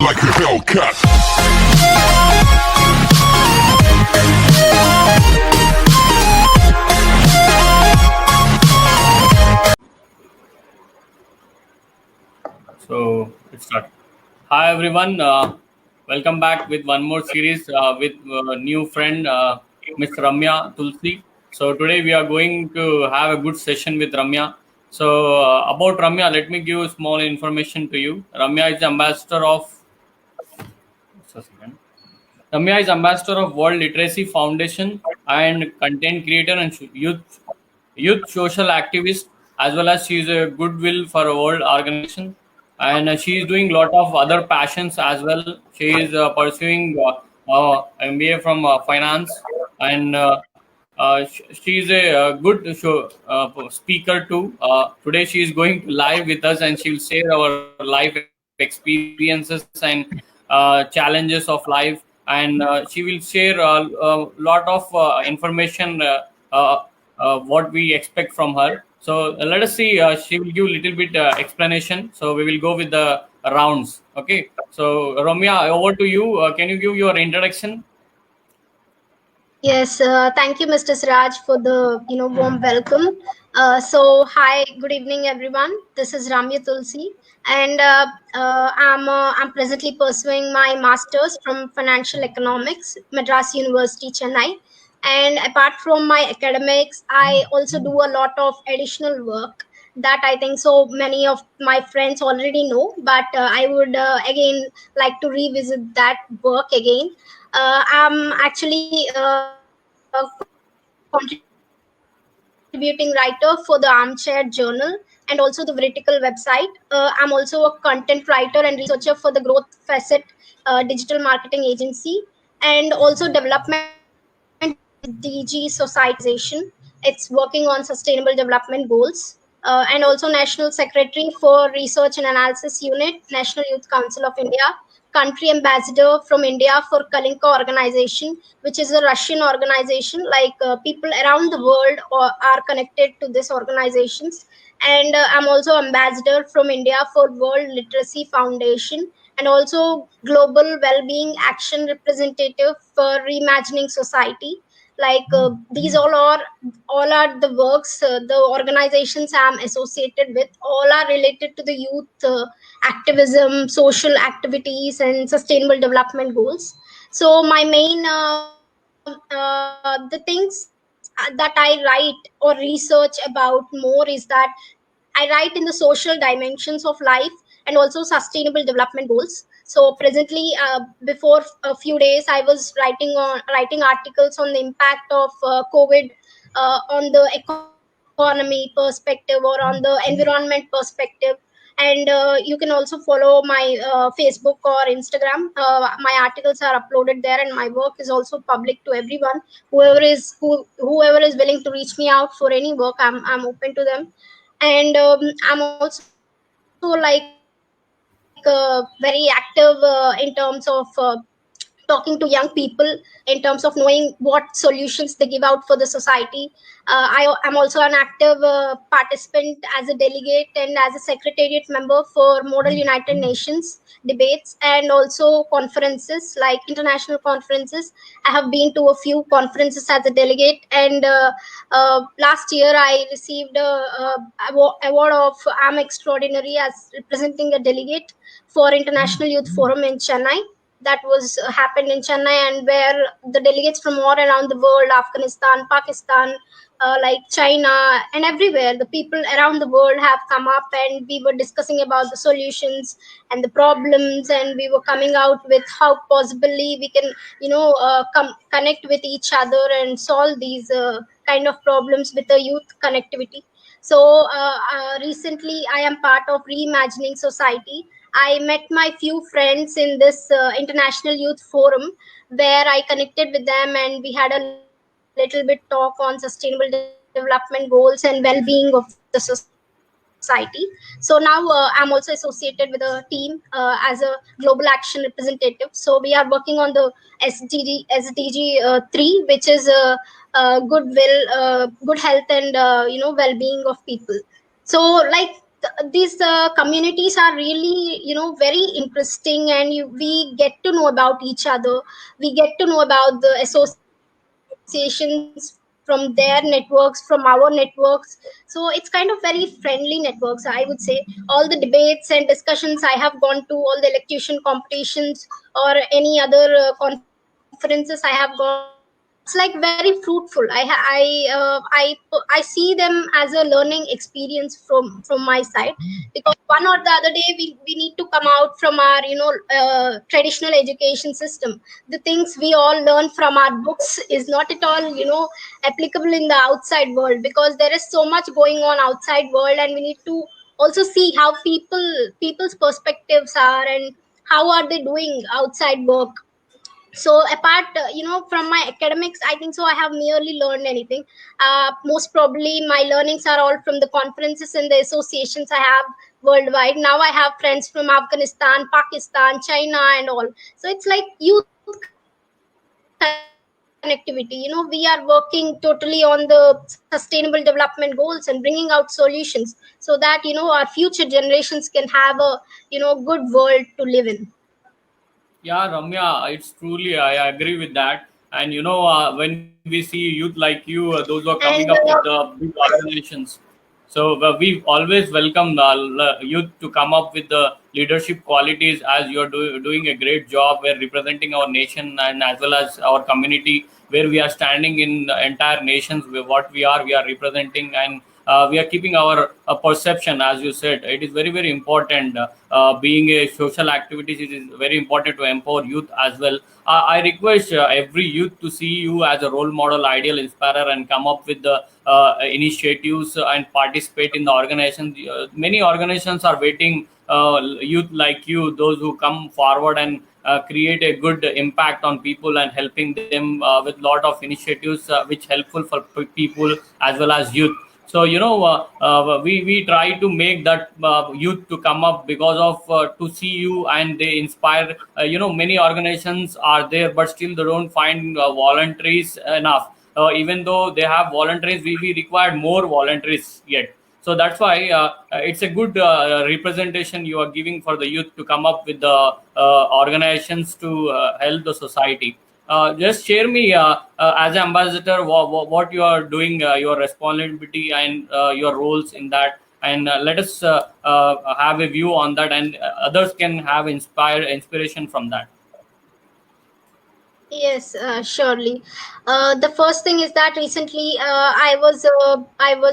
like a Hellcat. So let's start. Hi everyone, welcome back with one more series with new friend Miss Ramya Tulasi. So today we are going to have a good session with Ramya. So about Ramya, let me give small information to you. Ramya is ambassador of. Just a second. Ramya is ambassador of World Literacy Foundation and content creator and youth social activist, as well as she is a goodwill for a world organization, and she is doing a lot of other passions as well. She is pursuing MBA from finance, and she is a good show speaker too. Today she is going live with us, and she will share our life experiences and challenges of life, and she will share a lot of information what we expect from her. So let us see. She will give a little bit explanation. So we will go with the rounds. Okay. So Ramya, over to you. Can you give your introduction? Yes, thank you, Mr. Siraj, for the warm welcome. Hi, good evening, everyone. This is Ramya Tulasi, and I'm presently pursuing my master's from Financial Economics, Madras University, Chennai. And apart from my academics, I also do a lot of additional work that I think so many of my friends already know. But I would again like to revisit that work again. I'm actually contributing writer for the Armchair Journal and also the Vertical website. I'm also a content writer and researcher for the Growth Facet Digital Marketing Agency, and also development SDG Society organization. It's working on sustainable development goals. And also National Secretary for Research and Analysis Unit, National Youth Council of India, country ambassador from India for Kalinka organization, which is a Russian organization. Like people around the world are connected to this organizations. And I'm also ambassador from India for World Literacy Foundation, and also global well-being action representative for reimagining society. Like these all are the works, the organizations I'm associated with, all are related to the youth activism, social activities, and sustainable development goals. So my main the things that I write or research about more is that I write in the social dimensions of life and also sustainable development goals. So presently, before a few days, I was writing articles on the impact of COVID on the economy perspective or on the environment perspective. And you can also follow my Facebook or Instagram. My articles are uploaded there, and my work is also public to everyone. Whoever is willing to reach me out for any work, I'm open to them. And I'm also very active in terms of talking to young people in terms of knowing what solutions they give out for the society. I'm also an active participant as a delegate and as a secretariat member for Model United Nations debates and also conferences like international conferences. I have been to a few conferences as a delegate, and last year I received a award of I'm Extraordinary as representing a delegate for International Youth Forum in Chennai. That was happened in Chennai, and where the delegates from all around the world, Afghanistan, Pakistan, like China, and everywhere, the people around the world have come up, and we were discussing about the solutions and the problems, and we were coming out with how possibly we can connect with each other and solve these kind of problems with the youth connectivity. So recently I am part of Reimagining Society. I met my few friends in this International Youth Forum, where I connected with them, and we had a little bit talk on sustainable development goals and well-being of the society. So now I'm also associated with a team as a global action representative. So we are working on the SDG 3, which is goodwill, good health, and well-being of people. So like these communities are really, very interesting, and we get to know about each other. We get to know about the associations from their networks, from our networks. So it's kind of very friendly networks, I would say. All the debates and discussions I have gone to, all the elocution competitions or any other conferences I have gone to, it's like very fruitful. I see them as a learning experience from my side, because one or the other day we need to come out from our traditional education system. The things we all learn from our books is not at all applicable in the outside world, because there is so much going on outside world, and we need to also see how people's perspectives are, and how are they doing outside work. So apart from my academics, I think so I have merely learned anything. Most probably my learnings are all from the conferences and the associations I have worldwide. Now I have friends from Afghanistan, Pakistan, China, and all. So it's like youth connectivity. We are working totally on the sustainable development goals and bringing out solutions, so that our future generations can have a good world to live in. Yeah, Ramya, it's truly, I agree with that. And when we see youth like you, those who are And coming up with the big organizations, so we always welcome youth to come up with the leadership qualities, as you're doing a great job. We're representing our nation and as well as our community, where we are standing in the entire nations. What we are representing, and we are keeping our perception. As you said, it is very very important. Being a social activities, it is very important to empower youth as well. I request every youth to see you as a role model, ideal inspirer, and come up with the initiatives and participate in the organization. Many organizations are waiting youth like you, those who come forward and create a good impact on people and helping them with lot of initiatives which helpful for people as well as youth. So we try to make that youth to come up because of to see you, and they inspire. Many organizations are there, but still they don't find voluntaries enough. Even though they have voluntaries, we require more voluntaries yet. So that's why it's a good representation you are giving for the youth to come up with the organizations to help the society. Just share me as ambassador what you are doing, your responsibility and your roles in that, and let us have a view on that, and others can have inspiration from that. Yes, surely. The first thing is that recently I was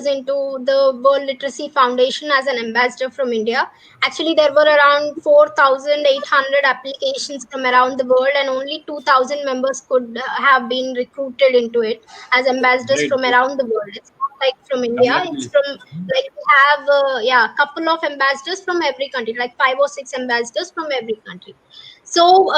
into the World Literacy Foundation as an ambassador from India. Actually, there were around 4,800 applications from around the world, and only 2,000 members could have been recruited into it as ambassadors Great, from great. around the world. It's not like from India. It's Congratulations. from, like, we have yeah, couple of ambassadors from every country, like five or six ambassadors from every country. So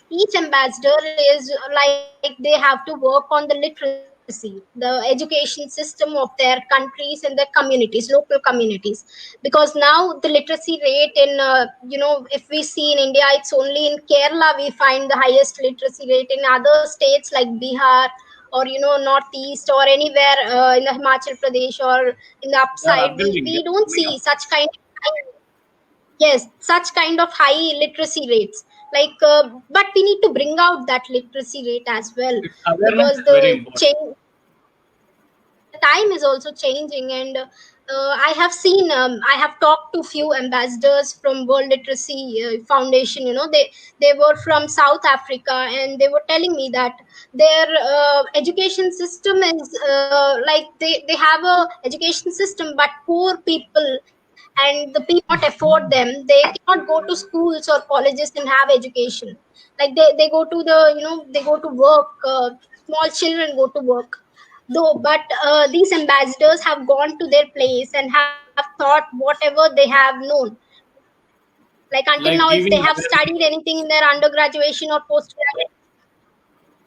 each ambassador is like they have to work on the literacy, the education system of their countries and their communities, local communities. Because now the literacy rate in, if we see in India, it's only in Kerala we find the highest literacy rate. In other states like Bihar or northeast or anywhere in the Himachal Pradesh or in the Yeah, upside, upgrading. Yeah, we don't coming up. see such kind of, yes, such kind of high literacy rates. Like, but we need to bring out that literacy rate as well, Its awareness because is very important. the time is also changing. And I have seen, I have talked to few ambassadors from World Literacy Foundation. They were from South Africa, and they were telling me that their education system is like they have a education system, but poor people and the people cannot afford them. They cannot go to schools or colleges and have education. Like they go to the, they go to work. Small children go to work though, but these ambassadors have gone to their place and have thought whatever they have known. Like, until now, Like if they giving have awareness. studied anything in their undergraduation or postgraduate,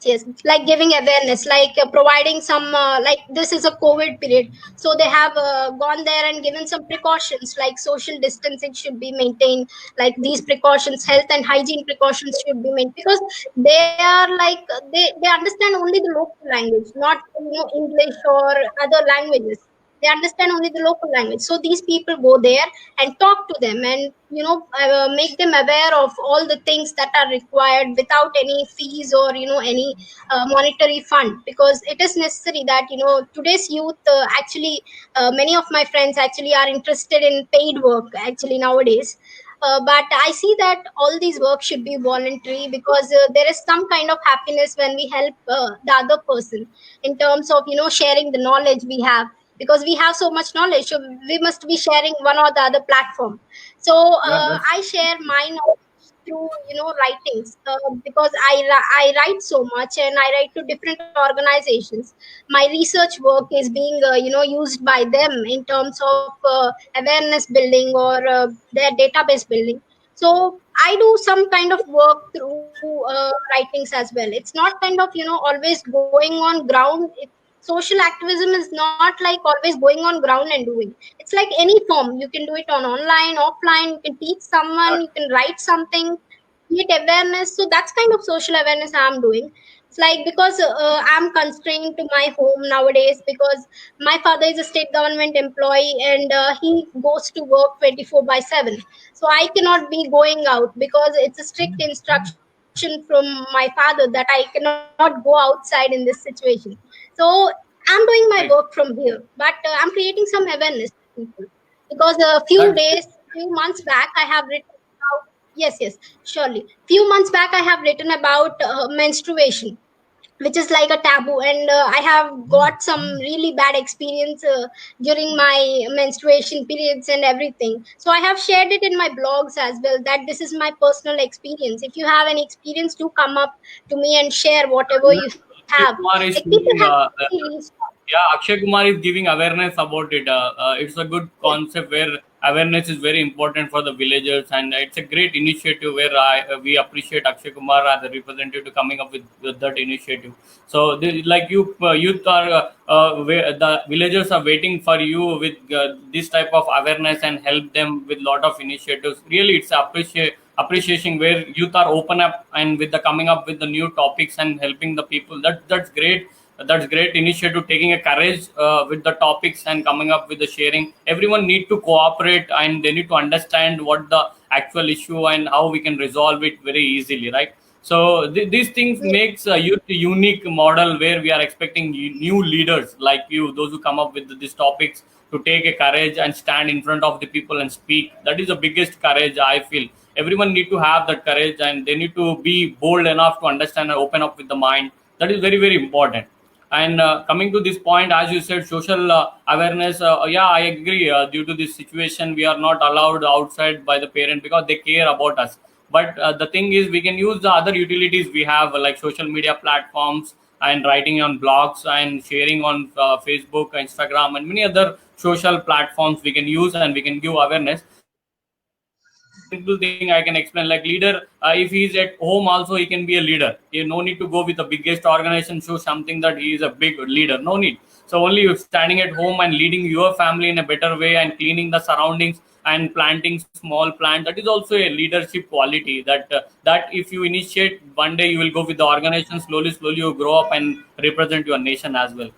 yes, yes, like giving awareness, like providing some, like, this is a COVID period, so they have gone there and given some precautions, like social distancing should be maintained, like these precautions, health and hygiene precautions should be maintained, because they are like, they understand only the local language, not English or other languages. They understand only the local language. So these people go there and talk to them, and make them aware of all the things that are required without any fees or any monetary fund, because it is necessary that today's youth actually, many of my friends actually are interested in paid work actually nowadays. But I see that all these work should be voluntary, because there is some kind of happiness when we help the other person, in terms of sharing the knowledge we have, because we have so much knowledge, so we must be sharing one or the other platform. So Yeah, that's I share my knowledge through writings, because I write so much, and I write to different organizations. My research work is being used by them in terms of awareness building, or their database building. So I do some kind of work through writings as well. It's not kind of always going on ground. Social activism is not like always going on ground and doing. It's like any form. You can do it on online, offline. You can teach someone, that, you can write something, create awareness. So that's kind of social awareness I'm doing. It's like, because I'm constrained to my home nowadays, because my father is a state government employee, and he goes to work 24 by 7. So I cannot be going out, because it's a strict instruction from my father that I cannot go outside in this situation. So I'm doing my work from right. here, but I'm creating some awareness to people, because a few That's days, few months back, I have written about, yes, surely, few months back I have written about menstruation, which is like a taboo, and I have got some really bad experience during my menstruation periods and everything. So I have shared it in my blogs as well, that this is my personal experience. If you have any experience, do come up to me and share whatever you have. Akshay Like, Kumar is people have doing, really reached out. yeah, Akshay Kumar is giving awareness about it. It's a good Yes, concept where awareness is very important for the villagers, and it's a great initiative where we appreciate Akshay Kumar as a representative coming up with that initiative. So, like you, youth are where the villagers are waiting for you with this type of awareness and help them with lot of initiatives. Really, it's appreciation where youth are open up and with the coming up with the new topics and helping the people. That's great. That's great initiative, taking a courage with the topics and coming up with the sharing. Everyone need to cooperate and they need to understand what the actual issue and how we can resolve it very easily, right? So these things yes, makes a unique model where we are expecting new leaders like you, those who come up with these topics, to take a courage and stand in front of the people and speak. That is the biggest courage, I feel. Everyone need to have that courage and they need to be bold enough to understand and open up with the mind. That is very, very important. And coming to this point, as you said, social awareness. Yeah, I agree. Due to this situation, we are not allowed outside by the parent because they care about us. But the thing is, we can use the other utilities we have, like social media platforms and writing on blogs and sharing on Facebook, Instagram, and many other social platforms we can use and we can give awareness. One simple thing I can explain, like leader, if he's at home also, he can be a leader. You no need to go with the biggest organization, show something that he is a big leader. No need. So only you standing at home and leading your family in a better way and cleaning the surroundings and planting small plant, that is also a leadership quality that if you initiate, one day you will go with the organization. Slowly you grow up and represent your nation as well.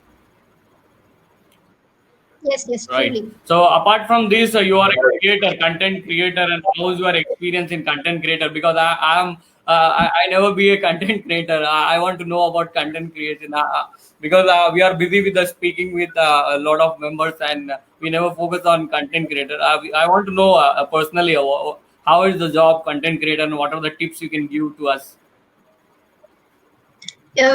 yes, Right. truly. So apart from this, you are a creator, content creator, and how's your experience in content creator? Because I never be a content creator. I want to know about content creation because we are busy with the speaking with a lot of members and we never focus on content creator. I want to know personally how is the job content creator and what are the tips you can give to us?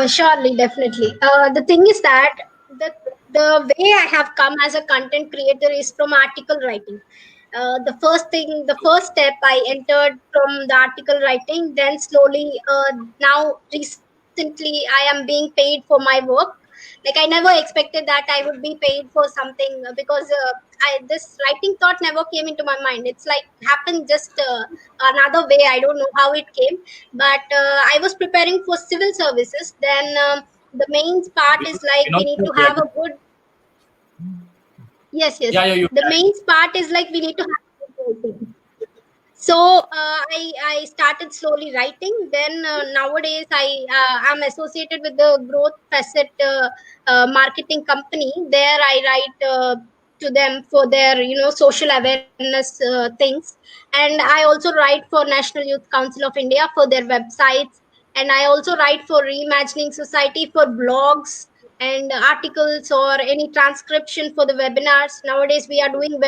Surely, definitely. The thing is that the the way I have come as a content creator is from article writing. The first step, I entered from the article writing. Then slowly, now recently, I am being paid for my work. Like, I never expected that I would be paid for something, because this writing thought never came into my mind. It's like happened just another way. I don't know how it came, but I was preparing for civil services. Then the main part is like we need to Yeah, have a good, yes. yeah, yeah, you. The main part is like we need to have a good writing. So I started slowly writing. Then nowadays I am associated with the growth facet marketing company. There I write to them for their social awareness things. And I also write for National Youth Council of India for their websites, and I also write for Reimagining Society for blogs and articles or any transcription for the webinars. Nowadays we are doing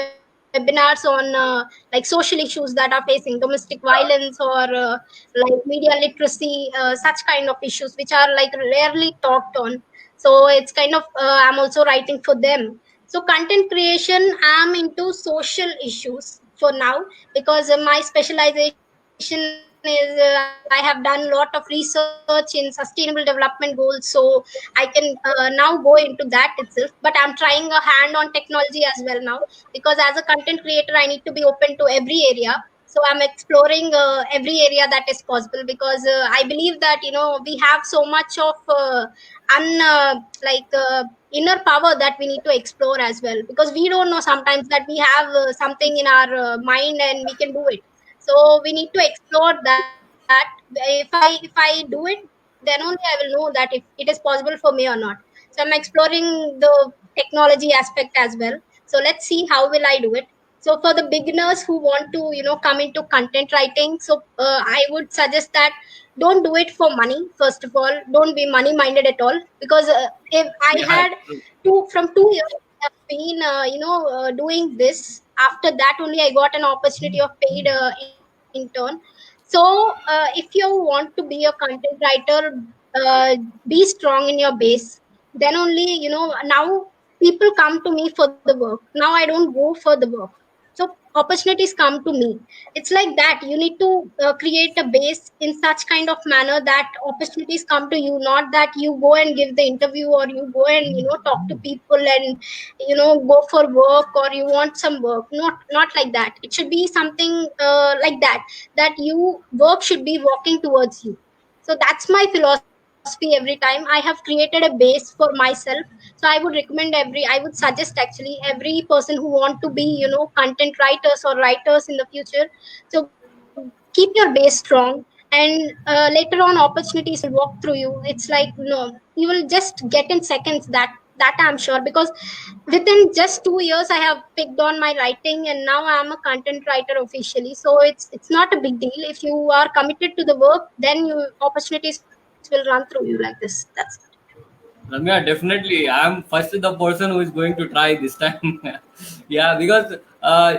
webinars on like social issues that are facing domestic violence or like media literacy, such kind of issues which are like rarely talked on. So it's kind of I'm also writing for them. So content creation, I'm into social issues for now, because my specialization is I have done a lot of research in sustainable development goals, so I can now go into that itself. But I'm trying a hand on technology as well now, because as a content creator I need to be open to every area. So I'm exploring every area that is possible, because I believe that we have so much of un like inner power that we need to explore as well, because we don't know sometimes that we have something in our mind and we can do it. So we need to explore that. If I do it, then only I will know that if it is possible for me or not. So I'm exploring the technology aspect as well. So let's see how will I do it. So for the beginners who want to come into content writing, so I would suggest that don't do it for money. First of all, don't be money minded at all, because if I Yeah, had true. 2 years I've been doing this. After that only I got an opportunity of paid intern. So if you want to be a content writer, uh, be strong in your base. Then only now people come to me for the work. Now I don't go for the work. So opportunities come to me. It's like that. You need to create a base in such kind of manner that opportunities come to you, not that you go and give the interview, or you go and talk to people and go for work, or you want some work. Not like that. It should be something like that, that you work should be walking towards you. So that's my philosophy every time. I have created a base for myself. So I would recommend I would suggest actually every person who want to be content writers or writers in the future. So keep your base strong, and later on opportunities will walk through you. It's like you will just get in seconds. That I'm sure, because within just 2 years I have picked on my writing, and now I am a content writer officially. So it's not a big deal. If you are committed to the work, then you opportunities will run through you like this. That's it. Ramya, definitely. I'm first the person who is going to try this time. Yeah, because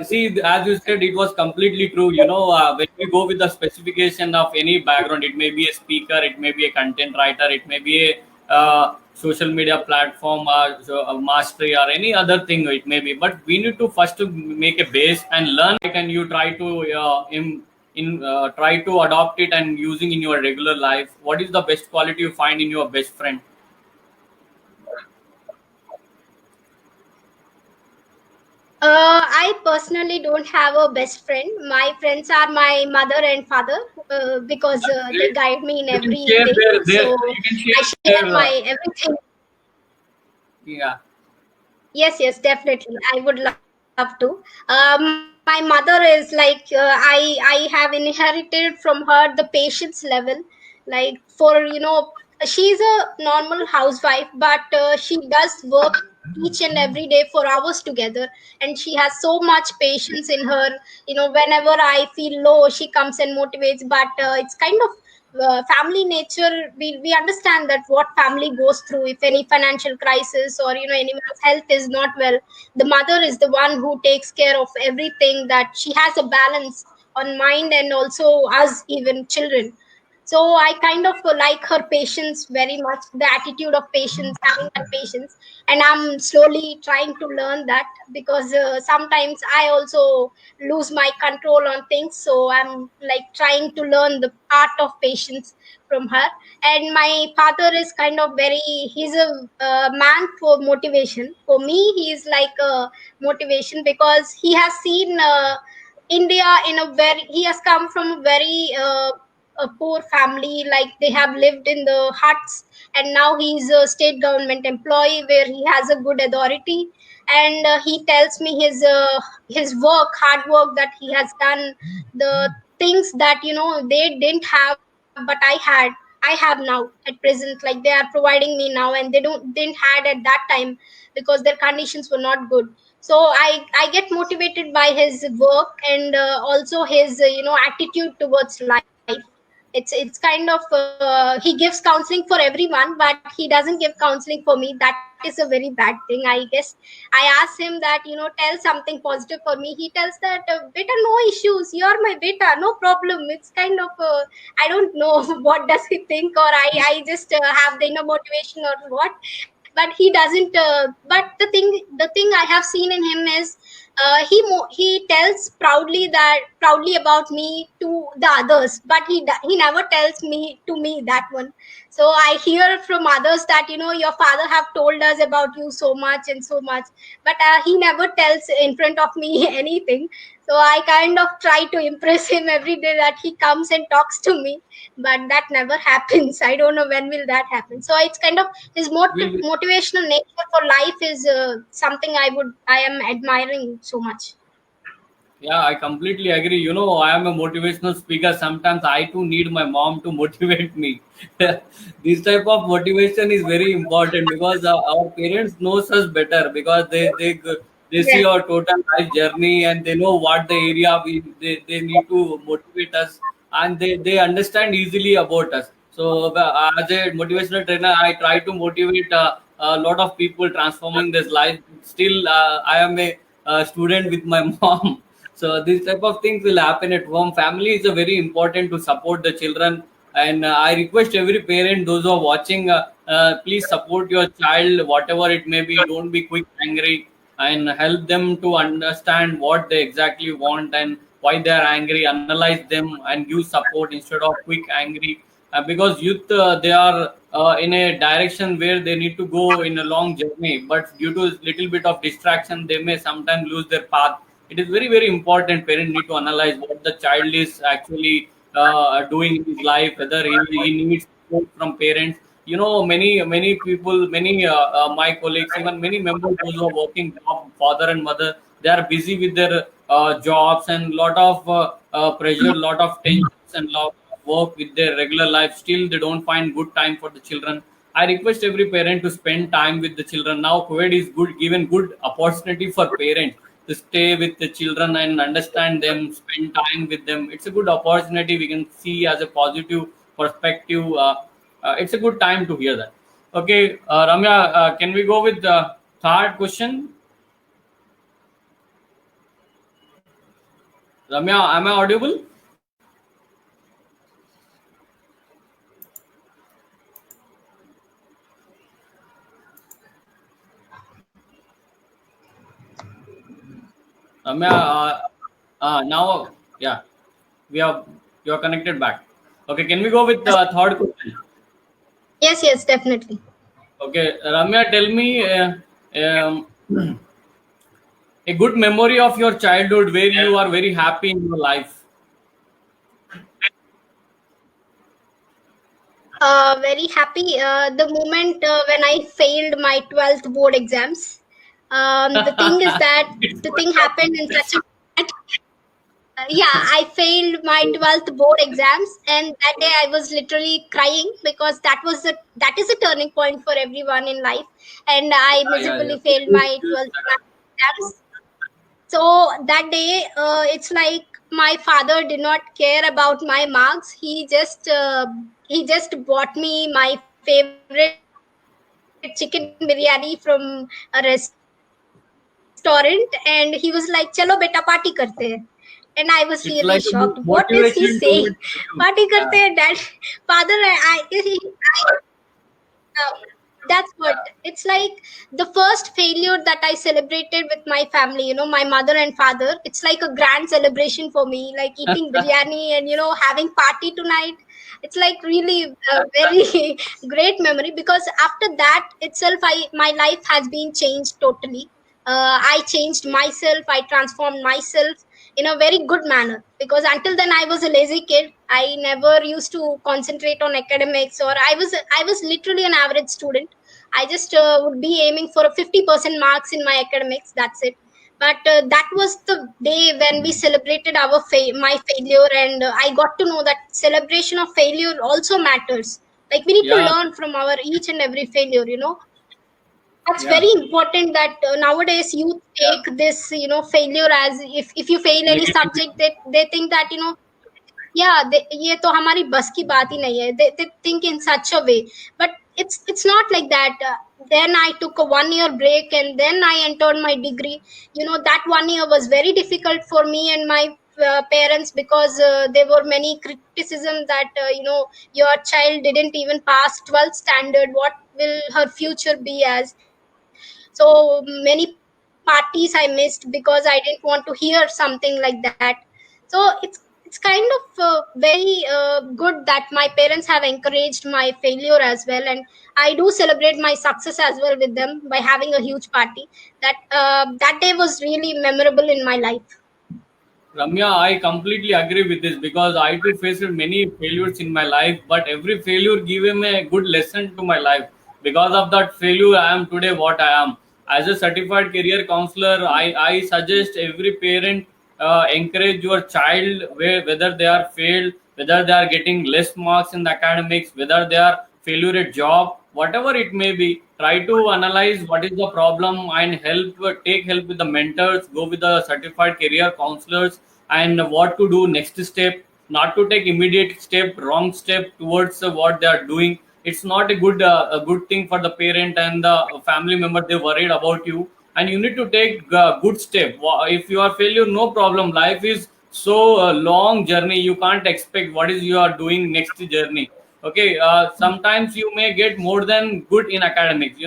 see, as you said, it was completely true. When we go with the specification of any background, it may be a speaker, it may be a content writer, it may be a social media platform, so a mastery, or any other thing it may be. But we need to first to make a base and learn it, and you try to try to adopt it and using in your regular life. What is the best quality you find in your best friend? I personally don't have a best friend. My friends are my mother and father, because they Great. guide me in You can share everything. their So you can I share share their my everything. yeah. Yes, definitely. I would love to. My mother is like I have inherited from her the patience level. Like for she's a normal housewife, but she does work each and every day for hours together, and she has so much patience in her. Whenever I feel low, she comes and motivates. But it's kind of family nature. We understand that what family goes through. If any financial crisis, or anyone's health is not well, the mother is the one who takes care of everything. That she has a balance on mind, and also us, even children. So I kind of like her patience very much, the attitude of patience, having that patience. And I'm slowly trying to learn that, because sometimes I also lose my control on things. So I'm like trying to learn the art of patience from her. And my father is kind of very, he's a man for motivation. For me, he is like a motivation, because he has seen India in a very, he has come from a very a poor family. Like they have lived in the huts, and now he's a state government employee where he has a good authority. And he tells me his work, hard work that he has done, the things that they didn't have, but I have now at present. Like they are providing me now, and they didn't had at that time, because their conditions were not good. So I get motivated by his work, and also his attitude towards life. It's kind of he gives counseling for everyone, but he doesn't give counseling for me. That is a very bad thing, I guess. I asked him that, tell something positive for me. He tells that, beta, no issues, you're my beta, no problem. It's kind of I don't know what does he think, or I just have the inner motivation or what. But he doesn't but the thing I have seen in him is he tells proudly about me to the others, but he never tells me to me that one. So I hear from others that, your father have told us about you so much and so much, but he never tells in front of me anything. So I kind of try to impress him every day that he comes and talks to me, but that never happens. I don't know when will that happen. So it's kind of his Will motivational nature for life is something I am admiring so much. Yeah, I completely agree. I am a motivational speaker. Sometimes I too need my mom to motivate me. This type of motivation is very important because our parents knows us better because they see Yes. our total life journey and they know what the area they need to motivate us, and they understand easily about us. So as a motivational trainer, I try to motivate a lot of people transforming this life. Still, I am a student with my mom. So these type of things will happen at home. Family is a very important to support the children, and I request every parent, those who are watching, please support your child, whatever it may be. Don't be quick angry, and help them to understand what they exactly want and why they are angry. Analyze them and give support instead of quick angry. Because youth, they are in a direction where they need to go in a long journey, but due to little bit of distraction, they may sometimes lose their path. It is very very important. Parents need to analyze what the child is actually doing in his life, whether he needs support from parents. Many people, many my colleagues, even many members who are working job, father and mother, they are busy with their jobs and lot of pressure, lot of tensions and lot of work with their regular life. Still they don't find good time for the children. I request every parent to spend time with the children. Now COVID is good, given good opportunity for parents to stay with the children and understand them, spend time with them. It's a good opportunity. We can see as a positive perspective. It's a good time to hear that. Okay, Ramya, can we go with the third question? Ramya, am I audible? Ramya, now, yeah, we are you are connected back. Okay, can we go with the third question? Yes, definitely. Okay, Ramya, tell me a good memory of your childhood where you are very happy in your life. Very happy. The moment when I failed my 12th board exams. The thing is that It's the good thing happened in topic. such a yeah, I failed my 12th board exams, and that day I was literally crying because that is a turning point for everyone in life, and I Yeah. miserably failed my 12th exams. So that day, it's like my father did not care about my marks. He just bought me my favorite chicken biryani from a restaurant, and he was like, "Chalo beta, party karte hain." And I was really shocked. What is he saying? It's Party like a karte hain, dad. motivation Father, towards you. Yeah. that's what it's like. The first failure that I celebrated with my family, my mother and father. It's like a grand celebration for me, like eating biryani and having party tonight. It's like really a very great memory, because after that itself, I my life has been changed totally. I changed myself, I transformed myself in a very good manner, because until then I was a lazy kid. I never used to concentrate on academics, or I was literally an average student. I just would be aiming for a 50% marks in my academics, that's it. But that was the day when we celebrated my failure, and I got to know that celebration of failure also matters. Like, we need to Yeah. learn from our each and every failure. that's Yeah. very important that nowadays youth Yeah. take this failure as, if you fail any Negative. subject, they think that yeah, ये तो हमारी बस की बात ही नहीं है. They think in such a way, but it's not like that. Then I took a 1 year break and then I entered my degree. That 1 year was very difficult for me and my parents, because there were many criticism that your child didn't even pass 12th standard. What will her future be as? So many parties I missed because I didn't want to hear something like that. So it's kind of very good that my parents have encouraged my failure as well, and I do celebrate my success as well with them by having a huge party. That day was really memorable in my life. Ramya, I completely agree with this because I too faced many failures in my life, but every failure gave me a good lesson to my life. Because of that failure, I am today what I am. As a certified career counselor, I suggest every parent encourage your child whether they are failed, whether they are getting less marks in the academics, whether they are failure at job, whatever it may be. Try to analyze what is the problem and take help with the mentors, go with the certified career counselors, and what to do next step, not to take immediate step, wrong step towards what they are doing. It's not a good thing for the parent and the family member. They worried about you, and you need to take good step. If you are failure, no problem. Life is so long journey, you can't expect what is you are doing next journey. Okay, sometimes you may get more than good in academics.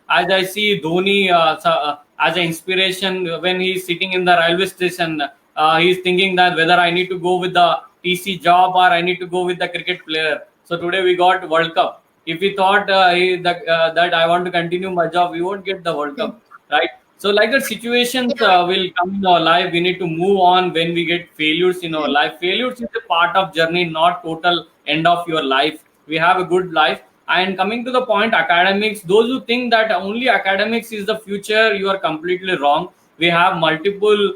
As I see Dhoni as an inspiration when he's sitting in the railway station, he's thinking that whether I need to go with the TC job or I need to go with the cricket player. So today we got World Cup. If we thought that I want to continue my job, we won't get the World Cup, right? So like the situations Yeah. will come in our life. We need to move on when we get failures in our life. Failures is a part of journey, not total end of your life. We have a good life. And coming to the point, academics, those who think that only academics is the future, you are completely wrong. We have multiple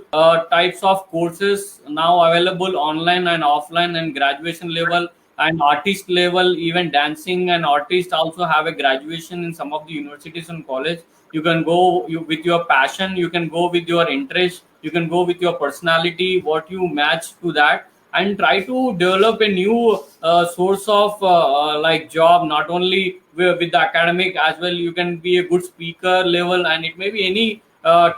types of courses now available online and offline and graduation level and artist level. Even dancing and artists also have a graduation in some of the universities and college. You can go with your passion, you can go with your interest, you can go with your personality, what you match to that, and try to develop a new source of like job, not only with the academic as well. You can be a good speaker level, and it may be any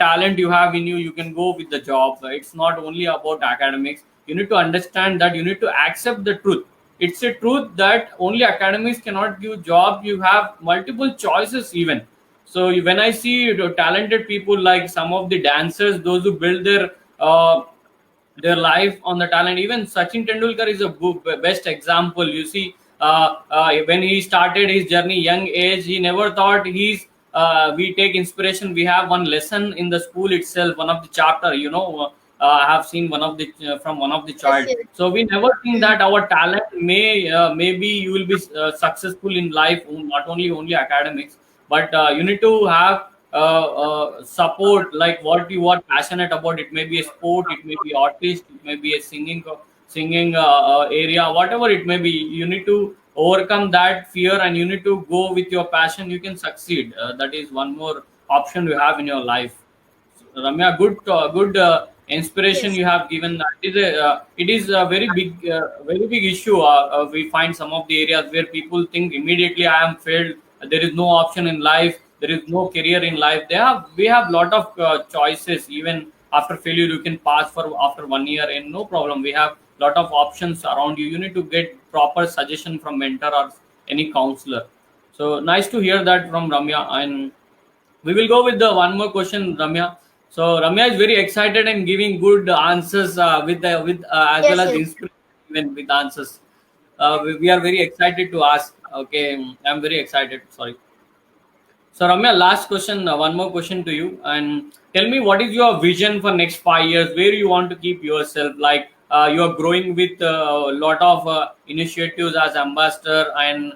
talent you have in you, you can go with the job. It's not only about academics. You need to understand that, you need to accept the truth. It's a truth that only academics cannot give job. You have multiple choices even. So when I see talented people like some of the dancers, those who build their life on the talent. Even Sachin Tendulkar is a best example. You see, when he started his journey, young age, he never thought he's. We take inspiration. We have one lesson in the school itself, one of the chapter. I have seen one of the from one of the Yes, child. yes. So we never think Hmm. that our talent maybe you will be successful in life, not only academics, but you need to have support like what you are passionate about. It may be a sport, it may be artist, it may be a singing area, whatever it may be. You need to overcome that fear and you need to go with your passion. You can succeed. That is one more option you have in your life. Ramya, good inspiration Yes. you have given. It is a very big issue. We find some of the areas where people think immediately I am failed. There is no option in life. There is no career in life. We have lot of choices. Even after failure, you can pass for after 1 year and no problem. We have lot of options around you. You need to get proper suggestion from mentor or any counselor. So nice to hear that from Ramya. And we will go with the one more question, Ramya. So Ramya is very excited and giving good answers with as well Yes, as yes. inspiration even with answers. We are very excited to ask. Okay, I'm very excited. Sorry. So Ramya, last question, one more question to you, and tell me what is your vision for next 5 years? Where you want to keep yourself? Like you are growing with a lot of initiatives as ambassador and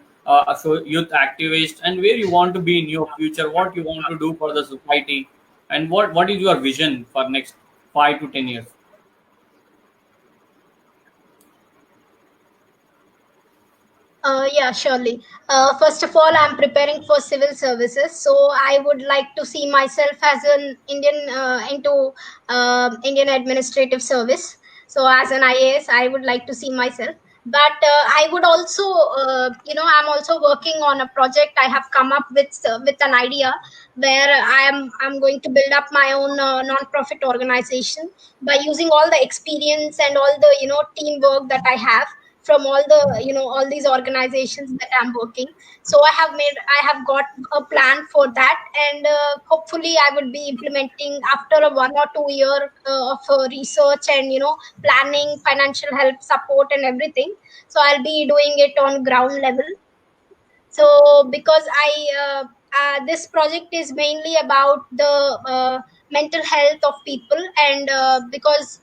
so youth activist, and where you want to be in your future? What you want to do for the society, and what is your vision for next 5 to 10 years? Yeah, surely. First of all, I'm preparing for civil services, so I would like to see myself as an Indian into Indian administrative service. So, as an IAS, I would like to see myself. But I would also, I'm also working on a project. I have come up with an idea where I'm going to build up my own non-profit organization by using all the experience and all the teamwork that I have from all the all these organizations that I'm working. So I have got a plan for that, and hopefully I would be implementing after a 1 or 2 year of research and planning, financial help, support, and everything. So I'll be doing it on ground level. So because this project is mainly about the mental health of people, and because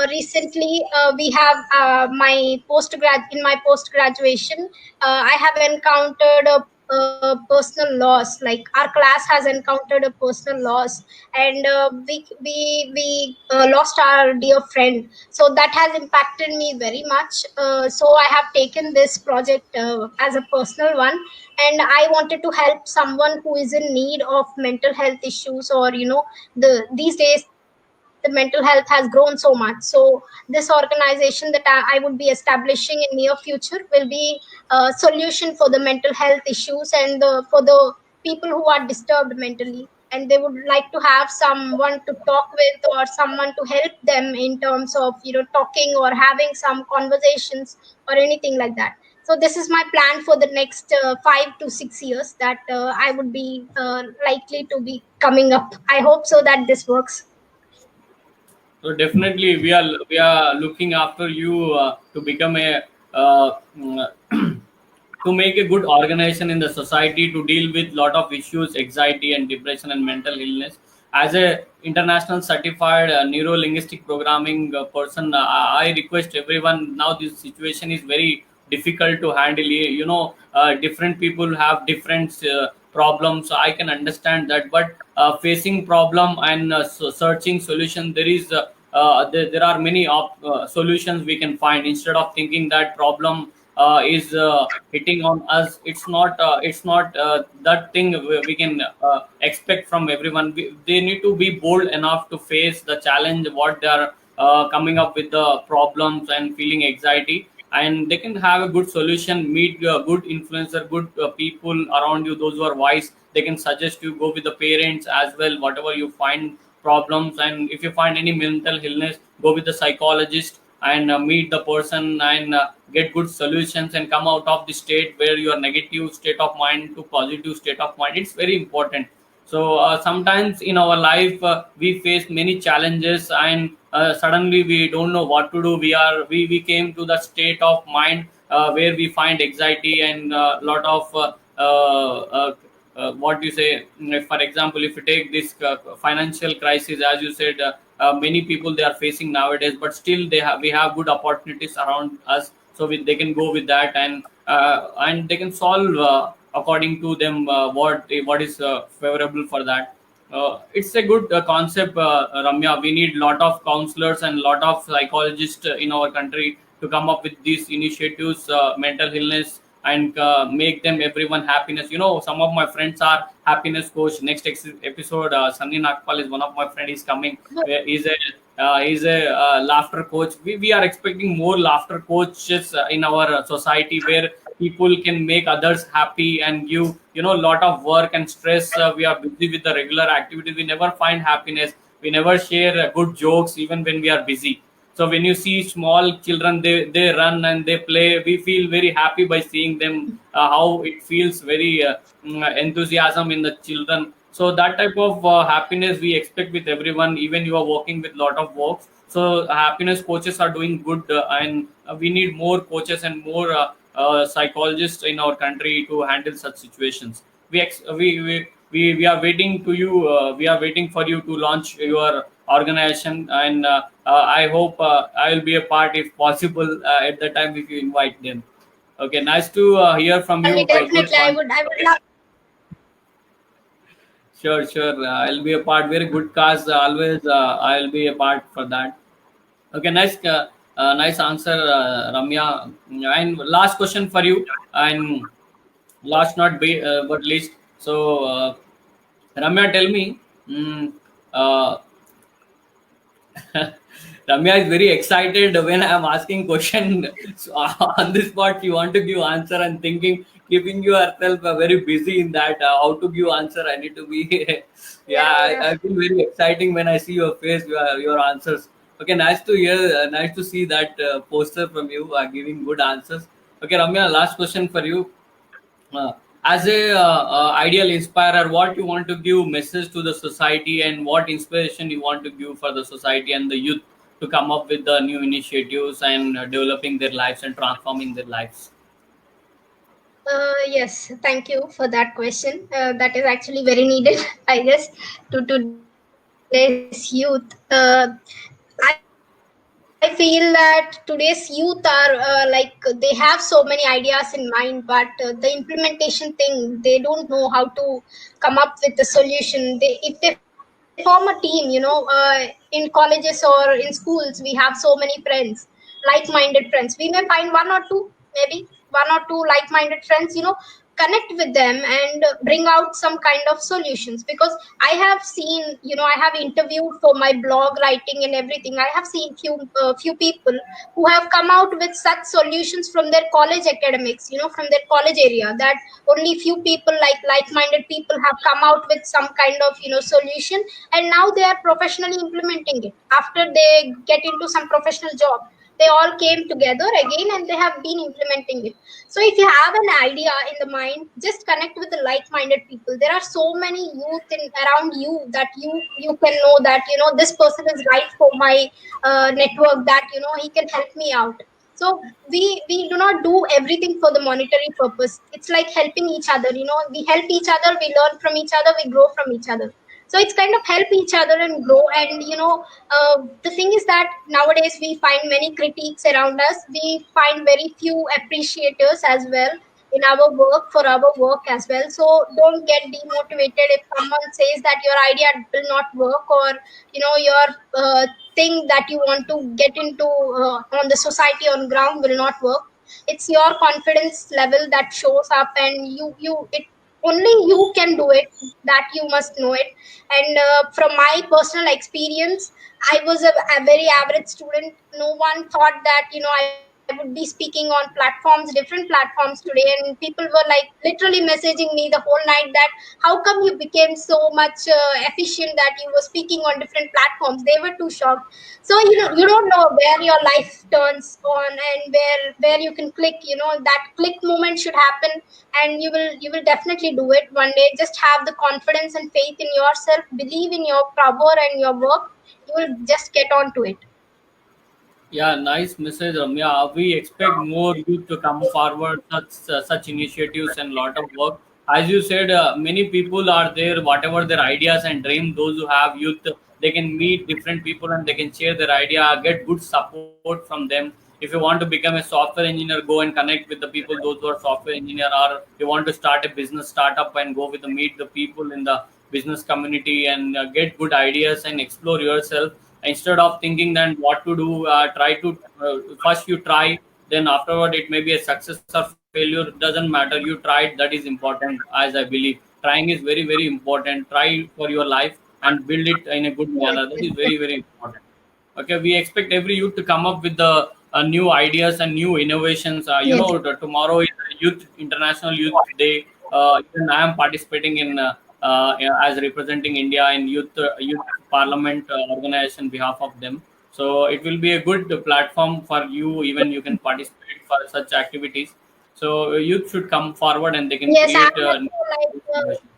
recently we have my post graduation, I have encountered a personal loss. Like, our class has encountered a personal loss, and we lost our dear friend. So that has impacted me very much. So I have taken this project as a personal one, and I wanted to help someone who is in need of mental health issues, or these days the mental health has grown so much. So this organization that I would be establishing in near future will be a solution for the mental health issues, and for the people who are disturbed mentally, and they would like to have someone to talk with, or someone to help them in terms of talking or having some conversations or anything like that. So this is my plan for the next 5 to 6 years that I would be likely to be coming up. I hope so that this works. So definitely, we are looking after you to become a mm, to make a good organization in the society to deal with lot of issues, anxiety and depression and mental illness. As a international certified neuro linguistic programming person, I request everyone. Now this situation is very difficult to handle. Different people have different problems, so I can understand that. But facing problem and searching solution, there are many solutions we can find. Instead of thinking that problem is hitting on us, it's not that thing we can expect from everyone. They need to be bold enough to face the challenge, what they are coming up with the problems and feeling anxiety, and they can have a good solution. Meet good influencer, good people around you, those who are wise. They can suggest you, go with the parents as well, whatever you find problems. And if you find any mental illness, go with the psychologist and meet the person and get good solutions and come out of the state where your negative state of mind to positive state of mind. It's very important. So sometimes in our life we face many challenges, and suddenly we don't know what to do. We came to the state of mind where we find anxiety and lot of what you say. For example, if you take this financial crisis, as you said, many people they are facing nowadays, but still we have good opportunities around us. So they can go with that, and they can solve according to them what is favorable for that. It's a good concept, Ramya. We need lot of counselors and lot of psychologists in our country to come up with these initiatives, mental illness, and make them everyone happiness. Some of my friends are happiness coach. Next episode, Sunny Nagpal is one of my friend. He's coming. He's a laughter coach. We are expecting more laughter coaches in our society, where people can make others happy and give lot of work and stress. We are busy with the regular activities. We never find happiness. We never share good jokes even when we are busy. So when you see small children, they run and they play. We feel very happy by seeing them. How it feels very enthusiasm in the children. So that type of happiness we expect with everyone. Even you are working with lot of works. So happiness coaches are doing good, and we need more coaches and more psychologists in our country to handle such situations. We are waiting to you. We are waiting for you to launch your organization, and I hope I will be a part if possible at the time if you invite them. Okay, nice to hear from you. Good Definitely, fun. I would love. Sure, sure. I'll be a part. Very good cast. Always, I'll be a part for that. Okay, nice. Nice answer, Ramya. And last question for you, and last not but least. So, Ramya, tell me. Uh, Ramya is very excited when I am asking question. So, on this spot, you want to give answer and thinking, keeping yourself very busy in that how to give answer. I need to be. Yeah, Yeah, yeah. I feel very exciting when I see your face, your answers. Okay, nice to hear, nice to see that poster from you giving good answers. Okay, Ramya, last question for you. uh, as a ideal inspirer, what you want to give message to the society, and what inspiration you want to give for the society and the youth to come up with the new initiatives and developing their lives and transforming their lives. Yes, thank you for that question. That is actually very needed, I guess, to today's youth. I feel that today's youth are they have so many ideas in mind, but the implementation thing, they don't know how to come up with the solution. If they form a team, in colleges or in schools, we have so many friends, like-minded friends. We may find one or two, maybe one or two like-minded friends, connect with them and bring out some kind of solutions. Because I have seen, I have interviewed for my blog writing and everything. I have seen few people who have come out with such solutions from their college academics, from their college area, that only few people, like-minded people, have come out with some kind of solution, and now they are professionally implementing it after they get into some professional job. They all came together again and they have been implementing it. So if you have an idea in the mind, just connect with the like-minded people. There are so many youth around you that you can know that this person is right for my network, that he can help me out. So we do not do everything for the monetary purpose. It's like helping each other. We help each other, we learn from each other, we grow from each other. So it's kind of help each other and grow. And the thing is that nowadays we find many critiques around us. We find very few appreciators as well in our work, for our work as well. So don't get demotivated if someone says that your idea will not work, or your thing that you want to get into on the society on ground will not work. It's your confidence level that shows up, and it only you can do it, that you must know it. And from my personal experience, I was a very average student. No one thought that I would be speaking on different platforms today, and people were like literally messaging me the whole night that how come you became so much efficient that you were speaking on different platforms. They were too shocked. So you don't know where your life turns on, and where you can click. That click moment should happen, and you will definitely do it one day. Just have the confidence and faith in yourself, believe in your power and your work. You will just get on to it. Yeah, nice message, Ramya. We expect more youth to come forward, such initiatives and lot of work. As you said, many people are there. Whatever their ideas and dream, those who have youth, they can meet different people and they can share their idea, get good support from them. If you want to become a software engineer, go and connect with the people, those who are software engineer, or you want to start a business startup and go with the meet the people in the business community and get good ideas and explore yourself. Instead of thinking then what to do, try to first you try, then afterward it may be a success or failure, doesn't matter, you tried, that is important. As I believe, trying is very very important. Try for your life and build it in a good Yes, manner, that yes, is very very important. Okay, we expect every youth to come up with the new ideas and new innovations. yes, Tomorrow is Youth International Youth Day. Even I am participating in as representing India in youth parliament organization behalf of them. So it will be a good platform for you. Even you can participate for such activities. So youth should come forward and they can yes. create innovation.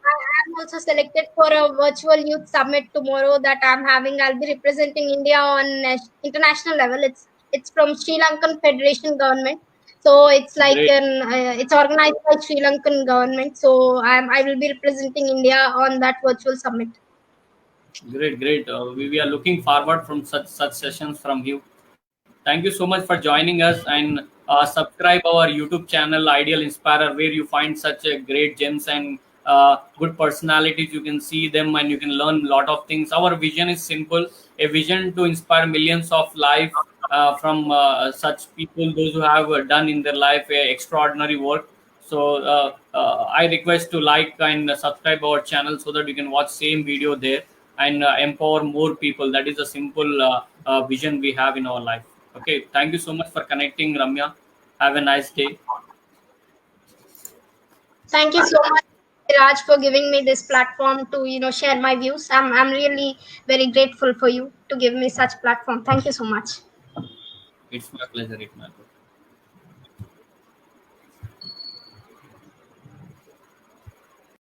I'm also selected for a virtual youth summit tomorrow that I'm having. I'll be representing India on international level. It's from Sri Lankan Federation government. So it's like Great. it's organized by Sri Lankan government. So I will be representing India on that virtual summit. Great, great. We are looking forward from such sessions from you. Thank you so much for joining us, and subscribe our YouTube channel Ideal Inspirer, where you find such a great gems and good personalities. You can see them and you can learn a lot of things. Our vision is simple: a vision to inspire millions of life from such people, those who have done in their life extraordinary work. So I request to like and subscribe our channel so that you can watch same video there and empower more people. That is a simple vision we have in our life. Okay, thank you so much for connecting, Ramya. Have a nice day. Thank you so much, Siraj, for giving me this platform to share my views. I'm really very grateful for you to give me such platform. Thank you so much. It's my pleasure. It's my pleasure.